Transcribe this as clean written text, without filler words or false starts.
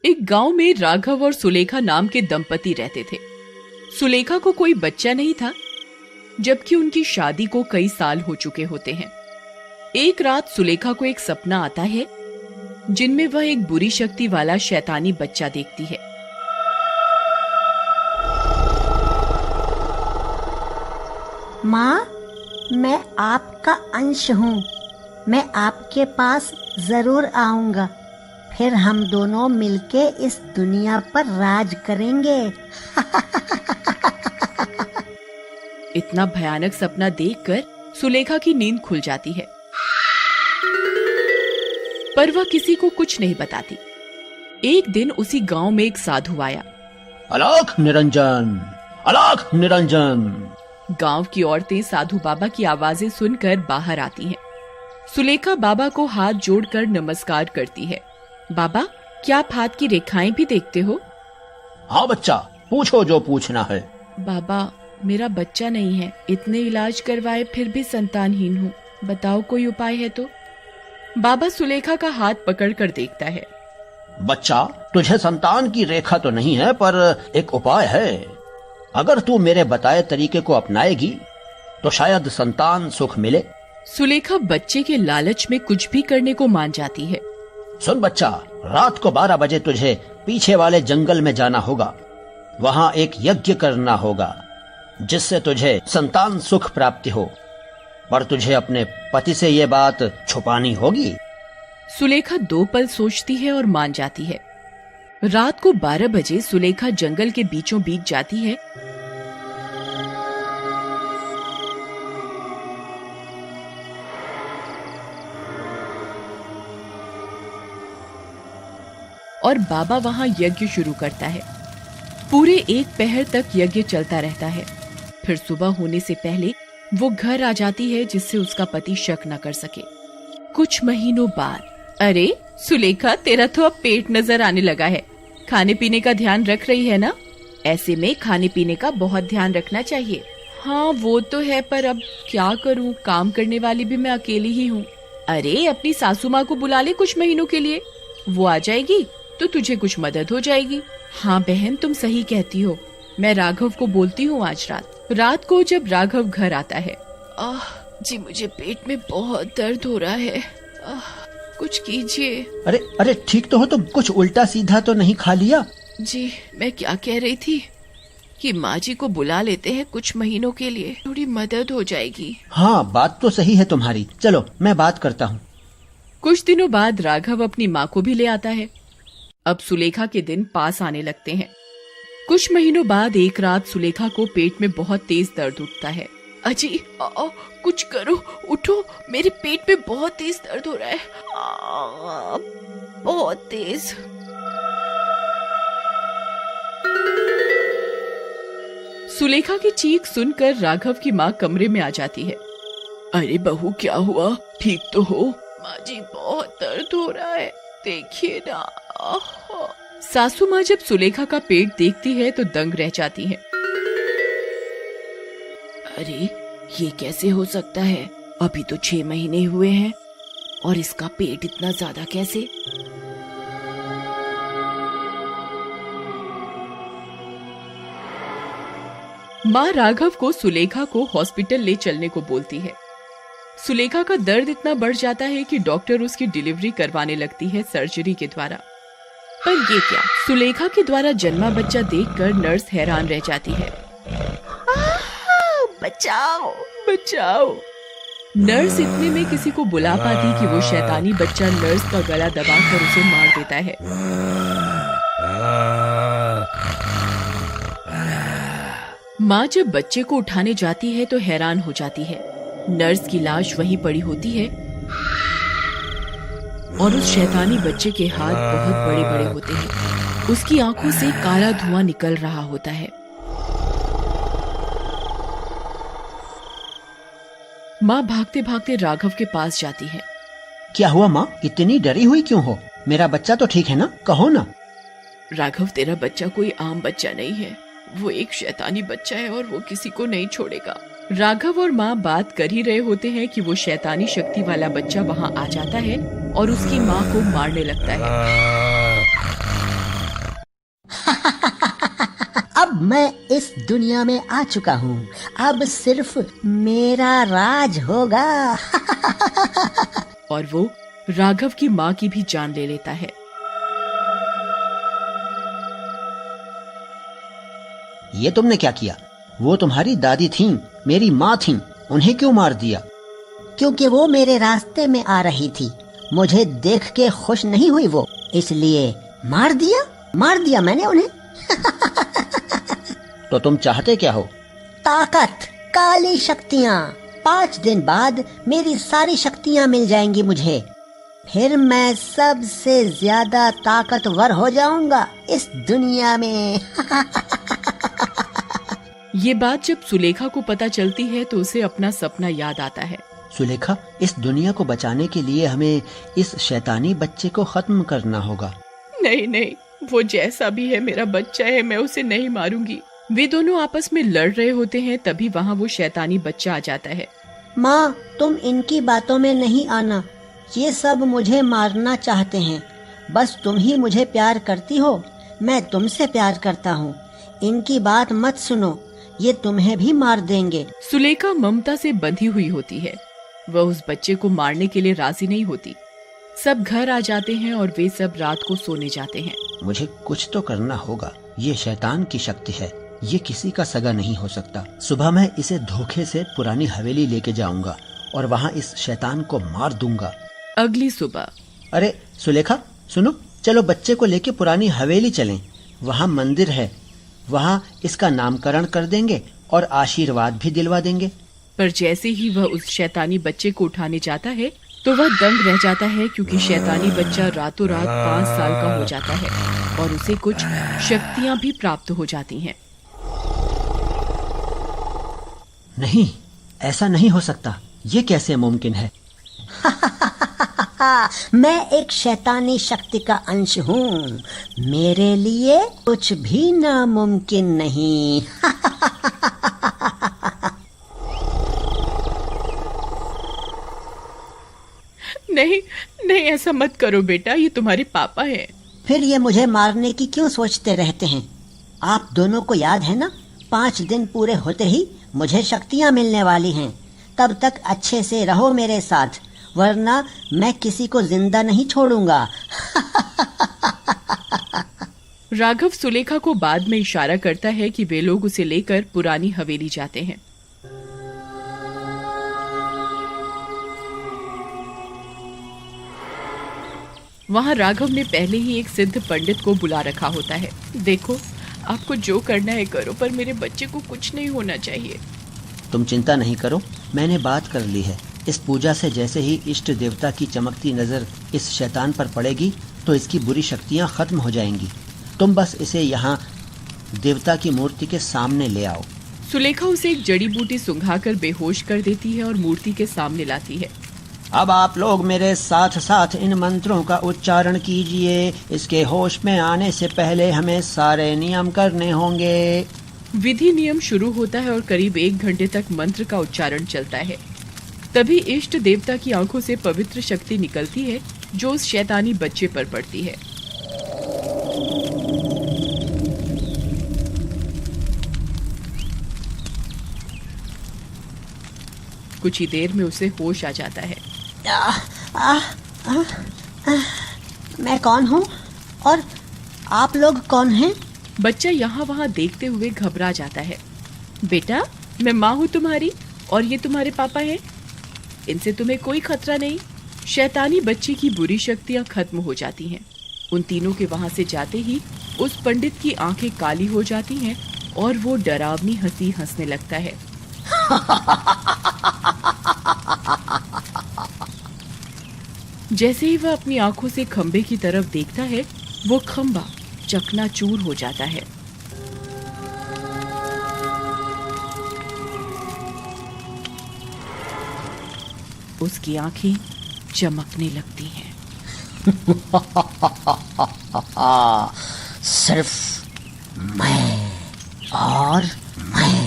एक गांव में राघव और सुलेखा नाम के दंपति रहते थे। सुलेखा को कोई बच्चा नहीं था, जबकि उनकी शादी को कई साल हो चुके होते हैं। एक रात सुलेखा को एक सपना आता है जिनमें वह एक बुरी शक्ति वाला शैतानी बच्चा देखती है। माँ, मैं आपका अंश हूँ। मैं आपके पास जरूर आऊंगा। फिर हम दोनों मिलके इस दुनिया पर राज करेंगे। इतना भयानक सपना देखकर सुलेखा की नींद खुल जाती है, पर वह किसी को कुछ नहीं बताती। एक दिन उसी गांव में एक साधु आया। अलख निरंजन, अलख निरंजन। गांव की औरतें साधु बाबा की आवाजें सुनकर बाहर आती हैं। सुलेखा बाबा को हाथ जोड़कर नमस्कार करती है। बाबा, क्या आप हाथ की रेखाएं भी देखते हो? हाँ बच्चा, पूछो जो पूछना है। बाबा, मेरा बच्चा नहीं है, इतने इलाज करवाए फिर भी संतानहीन हूँ, बताओ कोई उपाय है तो। बाबा सुलेखा का हाथ पकड़कर देखता है। बच्चा, तुझे संतान की रेखा तो नहीं है, पर एक उपाय है। अगर तू मेरे बताए तरीके को अपनाएगी तो शायद संतान सुख मिले। सुलेखा बच्चे के लालच में कुछ भी करने को मान जाती है। सुन बच्चा, रात को 12 बजे तुझे पीछे वाले जंगल में जाना होगा। वहाँ एक यज्ञ करना होगा जिससे तुझे संतान सुख प्राप्ति हो, पर तुझे अपने पति से ये बात छुपानी होगी। सुलेखा 2 पल सोचती है और मान जाती है। रात को 12 बजे सुलेखा जंगल के बीचों बीच जाती है। और बाबा वहां यज्ञ शुरू करता है। पूरे 1 पहर तक यज्ञ चलता रहता है। फिर सुबह होने से पहले वो घर आ जाती है जिससे उसका पति शक न कर सके। कुछ महीनों बाद, अरे सुलेखा, तेरा तो अब पेट नजर आने लगा है। खाने पीने का ध्यान रख रही है ना? ऐसे में खाने पीने का बहुत ध्यान रखना चाहिए। हाँ वो तो है, पर अब क्या करूँ, काम करने वाली भी मैं अकेली ही हूँ। अरे अपनी सासू माँ को बुला ले कुछ महीनों के लिए, वो आ जाएगी तो तुझे कुछ मदद हो जाएगी। हाँ बहन, तुम सही कहती हो। मैं राघव को बोलती हूँ आज रात को जब राघव घर आता है। जी मुझे पेट में बहुत दर्द हो रहा है, कुछ कीजिए। अरे अरे ठीक तो हो तुम? कुछ उल्टा सीधा तो नहीं खा लिया? जी मैं क्या कह रही थी कि माँ जी को बुला लेते हैं कुछ महीनों के लिए, थोड़ी मदद हो जाएगी। हाँ बात तो सही है तुम्हारी, चलो मैं बात करता हूँ। कुछ दिनों बाद राघव अपनी माँ को भी ले आता है। अब सुलेखा के दिन पास आने लगते हैं। कुछ महीनों बाद एक रात सुलेखा को पेट में बहुत तेज दर्द उठता है। अजी कुछ करो, उठो, मेरे पेट में बहुत तेज दर्द हो रहा है, बहुत तेज। सुलेखा की चीख सुनकर राघव की माँ कमरे में आ जाती है। अरे बहू, क्या हुआ, ठीक तो हो? माँ जी बहुत दर्द हो रहा है, देखिए ना। सासू माँ जब सुलेखा का पेट देखती है तो दंग रह जाती है। अरे ये कैसे हो सकता है? अभी तो 6 महीने हुए हैं और इसका पेट इतना ज्यादा कैसे? माँ राघव को सुलेखा को हॉस्पिटल ले चलने को बोलती है। सुलेखा का दर्द इतना बढ़ जाता है कि डॉक्टर उसकी डिलीवरी करवाने लगती है सर्जरी के द्वारा। पर ये क्या, सुलेखा के द्वारा जन्मा बच्चा देखकर नर्स हैरान रह जाती है। बचाओ बचाओ। नर्स इतने में किसी को बुला पाती कि वो शैतानी बच्चा नर्स का गला दबाकर उसे मार देता है। माँ जब बच्चे को उठाने जाती है तो हैरान हो जाती है। नर्स की लाश वहीं पड़ी होती है और उस शैतानी बच्चे के हाथ बहुत बड़े बड़े होते हैं। उसकी आंखों से काला धुआं निकल रहा होता है। माँ भागते भागते राघव के पास जाती है। क्या हुआ माँ, इतनी डरी हुई क्यों हो? मेरा बच्चा तो ठीक है ना, कहो ना। राघव, तेरा बच्चा कोई आम बच्चा नहीं है, वो एक शैतानी बच्चा है और वो किसी को नहीं छोड़ेगा। राघव और माँ बात कर ही रहे होते हैं कि वो शैतानी शक्ति वाला बच्चा वहाँ आ जाता है और उसकी माँ को मारने लगता है। मैं इस दुनिया में आ चुका हूँ, अब सिर्फ मेरा राज होगा। और वो राघव की माँ की भी जान ले लेता है। ये तुमने क्या किया? वो तुम्हारी दादी थीं, मेरी माँ थीं, उन्हें क्यों मार दिया? क्योंकि वो मेरे रास्ते में आ रही थी, मुझे देख के खुश नहीं हुई वो, इसलिए मार दिया मैंने उन्हें। तो तुम चाहते क्या हो? ताकत, काली शक्तियाँ। 5 दिन बाद मेरी सारी शक्तियाँ मिल जाएंगी मुझे, फिर मैं सबसे ज्यादा ताकतवर हो जाऊंगा इस दुनिया में। ये बात जब सुलेखा को पता चलती है तो उसे अपना सपना याद आता है। सुलेखा, इस दुनिया को बचाने के लिए हमें इस शैतानी बच्चे को खत्म करना होगा। नहीं, वो जैसा भी है मेरा बच्चा है, मैं उसे नहीं मारूंगी। वे दोनों आपस में लड़ रहे होते हैं, तभी वहाँ वो शैतानी बच्चा आ जाता है। माँ, तुम इनकी बातों में नहीं आना, ये सब मुझे मारना चाहते हैं। बस तुम ही मुझे प्यार करती हो, मैं तुमसे प्यार करता हूँ। इनकी बात मत सुनो, ये तुम्हें भी मार देंगे। सुलेखा ममता से बंधी हुई होती है, वह उस बच्चे को मारने के लिए राजी नहीं होती। सब घर आ जाते हैं और वे सब रात को सोने जाते हैं। मुझे कुछ तो करना होगा, ये शैतान की शक्ति है, ये किसी का सगा नहीं हो सकता। सुबह मैं इसे धोखे से पुरानी हवेली लेके जाऊंगा और वहाँ इस शैतान को मार दूंगा। अगली सुबह। अरे सुलेखा, सुनो, चलो बच्चे को लेके पुरानी हवेली चलें। वहाँ मंदिर है, वहाँ इसका नामकरण कर देंगे और आशीर्वाद भी दिलवा देंगे। पर जैसे ही वह उस शैतानी बच्चे को उठाने जाता है तो वह दंग रह जाता है, क्योंकि शैतानी बच्चा रातों रात 5 साल का हो जाता है और उसे कुछ शक्तियाँ भी प्राप्त हो जाती हैं। नहीं, ऐसा नहीं हो सकता, ये कैसे मुमकिन है? मैं एक शैतानी शक्ति का अंश हूँ, मेरे लिए कुछ भी नामुमकिन नहीं। नहीं, ऐसा मत करो बेटा, ये तुम्हारे पापा हैं। फिर ये मुझे मारने की क्यों सोचते रहते हैं? आप दोनों को याद है ना, 5 दिन पूरे होते ही मुझे शक्तियाँ मिलने वाली हैं। तब तक अच्छे से रहो मेरे साथ, वरना मैं किसी को जिंदा नहीं छोड़ूंगा। राघव सुलेखा को बाद में इशारा करता है कि वे लोग उसे लेकर पुरानी हवेली जाते हैं। वहाँ राघव ने पहले ही एक सिद्ध पंडित को बुला रखा होता है। देखो, आपको जो करना है करो, पर मेरे बच्चे को कुछ नहीं होना चाहिए। तुम चिंता नहीं करो, मैंने बात कर ली है। इस पूजा से जैसे ही इष्ट देवता की चमकती नजर इस शैतान पर पड़ेगी तो इसकी बुरी शक्तियाँ खत्म हो जाएंगी। तुम बस इसे यहाँ देवता की मूर्ति के सामने ले आओ। सुलेखा उसे एक जड़ी बूटी सुंघाकर बेहोश कर देती है और मूर्ति के सामने लाती है। अब आप लोग मेरे साथ साथ इन मंत्रों का उच्चारण कीजिए। इसके होश में आने से पहले हमें सारे नियम करने होंगे। विधि नियम शुरू होता है और करीब 1 घंटे तक मंत्र का उच्चारण चलता है। तभी इष्ट देवता की आंखों से पवित्र शक्ति निकलती है जो उस शैतानी बच्चे पर पड़ती है। कुछ ही देर में उसे होश आ जाता है। मैं कौन हूँ और आप लोग कौन हैं? बच्चा यहाँ वहाँ देखते हुए घबरा जाता है। बेटा, मैं माँ हूँ तुम्हारी और ये तुम्हारे पापा हैं। इनसे तुम्हें कोई खतरा नहीं। शैतानी बच्चे की बुरी शक्तियाँ खत्म हो जाती हैं। उन तीनों के वहाँ से जाते ही उस पंडित की आंखें काली हो जाती हैं और वो डरावनी हंसी हंसने लगता है। जैसे ही वह अपनी आंखों से खंबे की तरफ देखता है, वो खंबा चकनाचूर हो जाता है। उसकी आंखें चमकने लगती हैं। सिर्फ मैं और मैं।